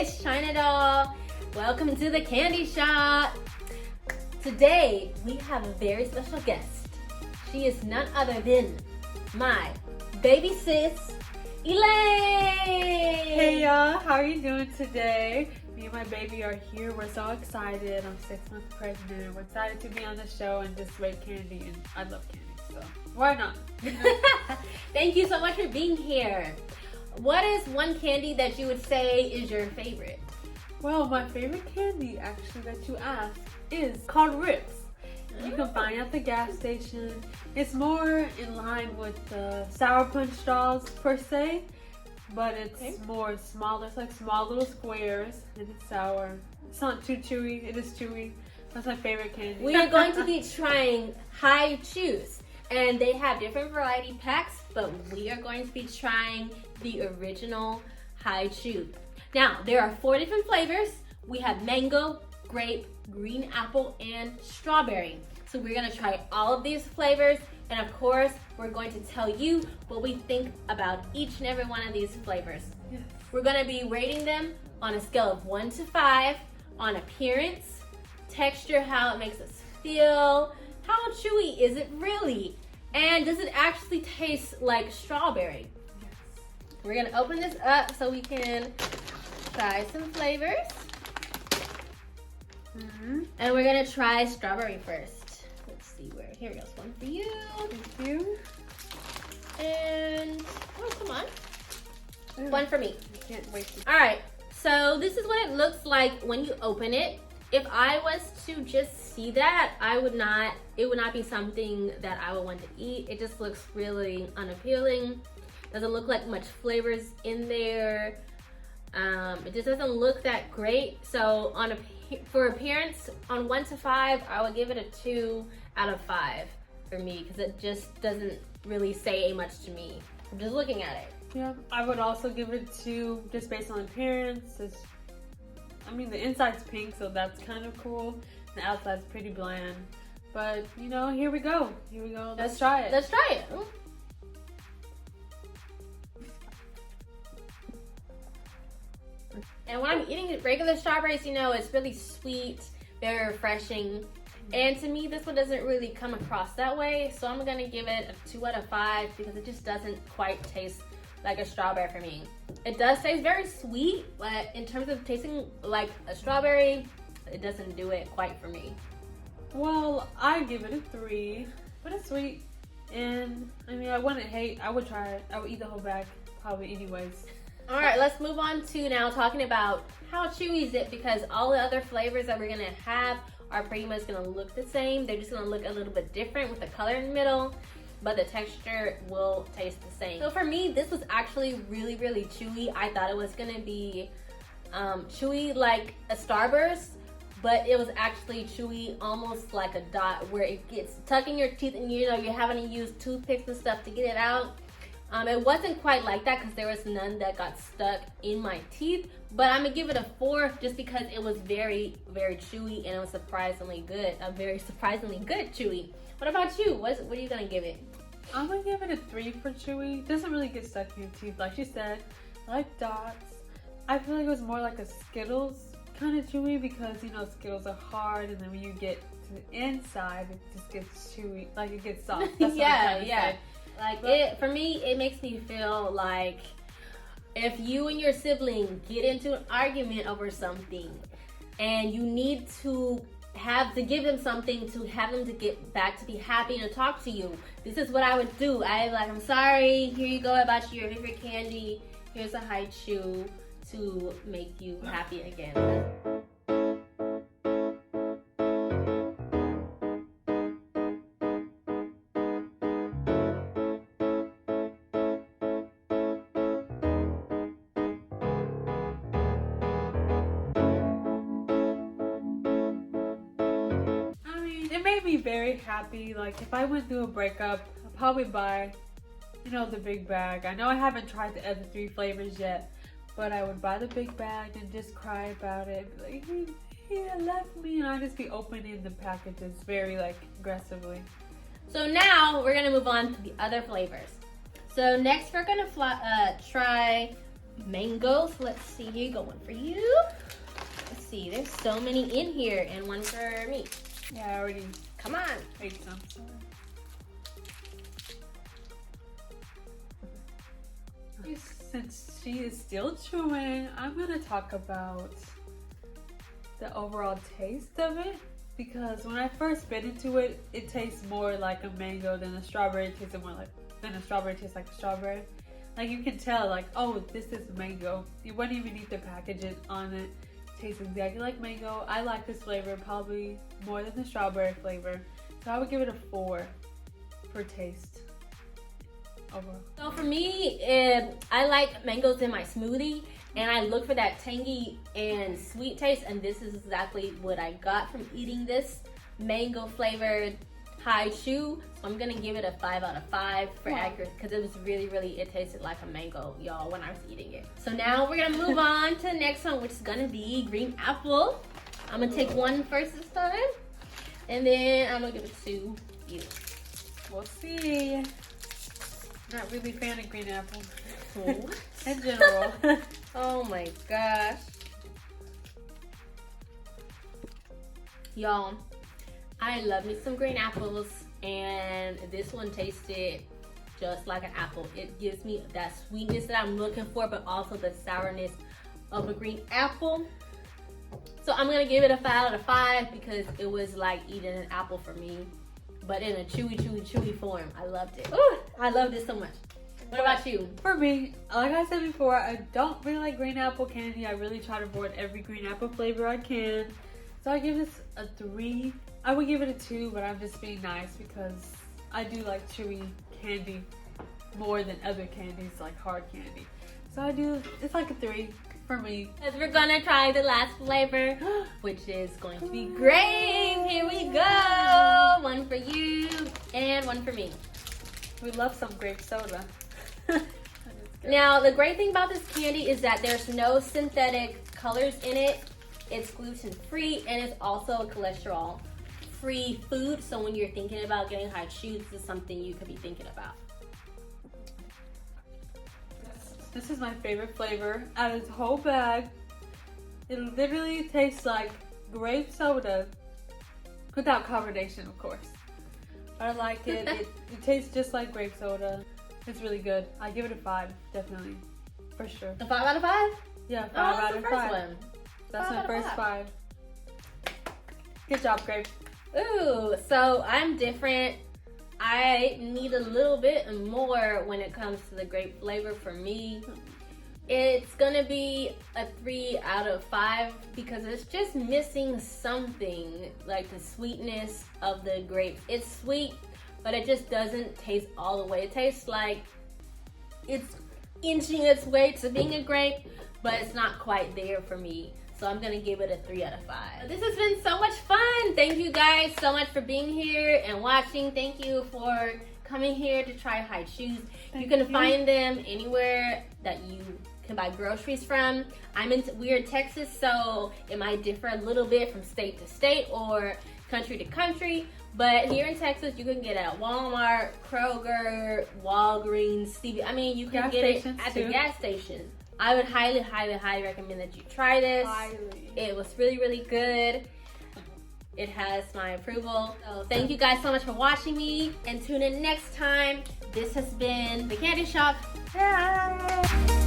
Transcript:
it's China Doll. Welcome to the candy shop. Today, we have a very special guest. She is none other than my baby sis, Elaine. Hey y'all, how are you doing today? Me and my baby are here. We're so excited. I'm 6 months pregnant. We're excited to be on the show and just make candy. And I love candy, so why not? Thank you so much for being here. What is one candy that you would say is your favorite? Well, my favorite candy, actually, that you asked, is called Rips. You can find it at the gas station. It's more in line with the Sour Punch straws per se, but it's more smaller. It's like small little squares, and it's sour. It's not too chewy. It is chewy. That's my favorite candy. We are going to be trying Hi-Chews, and they have different variety packs, but we are going to be trying the original Hi-Chew. Now, there are 4 different flavors. We have mango, grape, green apple, and strawberry. So we're gonna try all of these flavors, and of course, we're going to tell you what we think about each and every one of these flavors. Yes. We're gonna be rating them on a scale of 1 to 5 on appearance, texture, how it makes us feel, how chewy is it really, and does it actually taste like strawberry? Yes. We're gonna open this up so we can try some flavors. And we're gonna try strawberry first. Let's see where, here goes one for you. Thank you. And, oh, come on. One for me. I can't wait to. All right, so this is what it looks like when you open it. If I was to just see that, it would not be something that I would want to eat. It just looks really unappealing. Doesn't look like much flavors in there. It just doesn't look that great. So for appearance, on 1 to 5, I would give it a 2 out of 5 for me, because it just doesn't really say much to me. I'm just looking at it. Yeah, I would also give it 2 just based on appearance. I mean, the inside's pink, so that's kind of cool. The outside's pretty bland. But, you know, here we go. Here we go. Let's try it. Let's try it. Ooh. And when I'm eating regular strawberries, you know, it's really sweet, very refreshing. And to me, this one doesn't really come across that way. So I'm gonna give it a 2 out of 5 because it just doesn't quite taste like a strawberry for me. It does taste very sweet, but in terms of tasting like a strawberry, it doesn't do it quite for me. Well, I give it a 3, but it's sweet. And, I mean, I wouldn't hate. I would try it. I would eat the whole bag, probably anyways. All right, let's move on to now talking about how chewy is it, because all the other flavors that we're gonna have are pretty much gonna look the same. They're just gonna look a little bit different with the color in the middle, but the texture will taste the same. So for me, this was actually really, really chewy. I thought it was gonna be chewy like a Starburst, but it was actually chewy almost like a dot, where it gets stuck in your teeth and you know you're having to use toothpicks and stuff to get it out. It wasn't quite like that because there was none that got stuck in my teeth, but I'm gonna give it a 4 just because it was very, very chewy and it was surprisingly good. A very surprisingly good chewy. What about you? What are you gonna give it? I'm gonna give it a 3 for chewy. It doesn't really get stuck in your teeth, like she said. I like dots. I feel like it was more like a Skittles kind of chewy because, you know, Skittles are hard, and then when you get to the inside, it just gets chewy, like it gets soft. That's Yeah. Like for me, it makes me feel like if you and your sibling get into an argument over something and you need to give them something to have them to get back to be happy and to talk to you, this is what I would do. I'm sorry, here you go, about your favorite candy. Here's a Hi-Chew to make you happy again. It made me very happy. Like, if I went through a breakup, I'd probably buy, you know, the big bag. I know I haven't tried the other 3 flavors yet, but I would buy the big bag and just cry about it. Be like, he left me, and I'd just be opening the packages very, like, aggressively. So now we're gonna move on to the other flavors. So next we're gonna try mangoes. Let's see here, go one for you. Let's see, there's so many in here and one for me. Yeah, I already Come on. ate some. Since she is still chewing, I'm gonna talk about the overall taste of it, because when I first bit into it, it tastes more like a mango than a strawberry. It tasted more like than a strawberry tastes like a strawberry. Like you can tell, like, oh, this is mango. You wouldn't even need to package it on it. It tastes exactly like mango. I like this flavor probably more than the strawberry flavor, so I would give it a 4 for taste overall. So for me, I like mangoes in my smoothie, and I look for that tangy and sweet taste, and this is exactly what I got from eating this mango flavored Hi-Chew. So I'm gonna give it a 5 out of 5 for accuracy, because it was really, it tasted like a mango, y'all, when I was eating it. So now we're gonna move on to the next one, which is gonna be green apple. I'm gonna take one first this time, and then I'm gonna give it to you. We'll see. Not really a fan of green apple What? in general. Oh my gosh. Y'all, I love me some green apples, and this one tasted just like an apple. It gives me that sweetness that I'm looking for, but also the sourness of a green apple. So I'm gonna give it a 5 out of 5 because it was like eating an apple for me, but in a chewy form. I loved it. Ooh, I love this so much. What about you? For me, like I said before, I don't really like green apple candy. I really try to avoid every green apple flavor I can. So I give this a 3. I would give it a 2, but I'm just being nice because I do like chewy candy more than other candies, like hard candy. So it's like a 3 for me. Because we're gonna try the last flavor, which is going to be grape. Here we go. One for you and one for me. We love some grape soda. Now, the great thing about this candy is that there's no synthetic colors in it. It's gluten-free, and it's also a cholesterol-free food. So when you're thinking about getting Hi-Chew, this is something you could be thinking about. This is my favorite flavor out of this whole bag. It literally tastes like grape soda without carbonation, of course. But I like it. It tastes just like grape soda. It's really good. I give it a 5, definitely, for sure. A 5 out of 5? Yeah, 5 Oh, out that's of the 5. first one. That's 5 my out of first 5. 5. Good job, Grape. Ooh, so I'm different. I need a little bit more when it comes to the grape flavor for me. It's gonna be a 3 out of 5 because it's just missing something, like the sweetness of the grape. It's sweet, but it just doesn't taste all the way. It tastes like it's inching its way to being a grape, but it's not quite there for me. So I'm gonna give it a 3 out of 5. This has been so much fun. Thank you guys so much for being here and watching. Thank you for coming here to try Hi-Chews. You can find them anywhere that you can buy groceries from. We're in Texas, so it might differ a little bit from state to state or country to country. But here in Texas, you can get it at Walmart, Kroger, Walgreens, I mean, you can get it at the gas station. I would highly recommend that you try this. Highly. It was really good. It has my approval. So thank you guys so much for watching me, and tune in next time. This has been The Candy Shop. Bye.